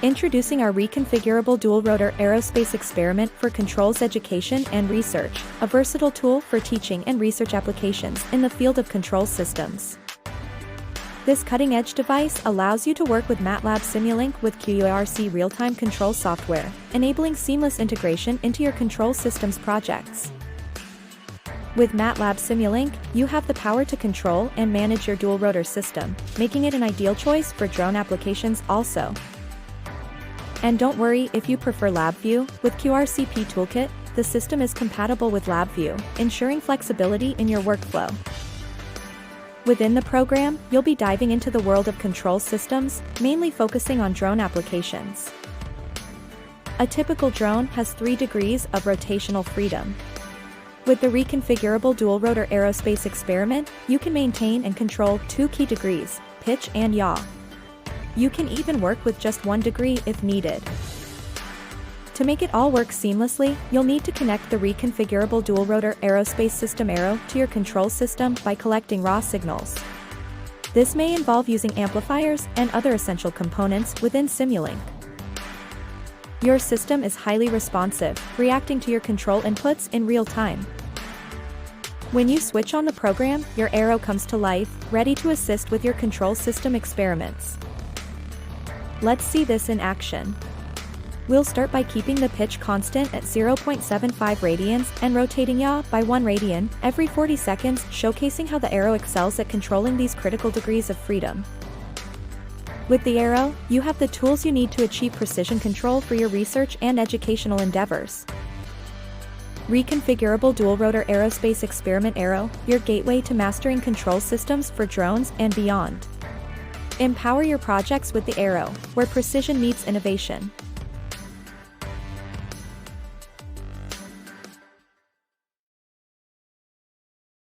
Introducing our Reconfigurable Dual-Rotor Aerospace experiment for controls education and research, a versatile tool for teaching and research applications in the field of control systems. This cutting-edge device allows you to work with MATLAB Simulink with QRC real-time control software, enabling seamless integration into your control systems projects. With MATLAB Simulink, you have the power to control and manage your dual-rotor system, making it an ideal choice for drone applications also. And don't worry if you prefer LabVIEW, with QRCP Toolkit, the system is compatible with LabVIEW, ensuring flexibility in your workflow. Within the program, you'll be diving into the world of control systems, mainly focusing on drone applications. A typical drone has 3 degrees of rotational freedom. With the Reconfigurable Dual-Rotor Aerospace experiment, you can maintain and control 2 key degrees, pitch and yaw. You can even work with just 1 degree if needed. To make it all work seamlessly, you'll need to connect the Reconfigurable Dual-Rotor Aerospace system Aero to your control system by collecting raw signals. This may involve using amplifiers and other essential components within Simulink. Your system is highly responsive, reacting to your control inputs in real time. When you switch on the program, your Aero comes to life, ready to assist with your control system experiments. Let's see this in action. We'll start by keeping the pitch constant at 0.75 radians and rotating yaw by 1 radian every 40 seconds, showcasing how the Aero excels at controlling these critical degrees of freedom. With the Aero, you have the tools you need to achieve precision control for your research and educational endeavors. Reconfigurable Dual-Rotor Aerospace Experiment Aero, your gateway to mastering control systems for drones and beyond. Empower your projects with the Aero, where precision meets innovation.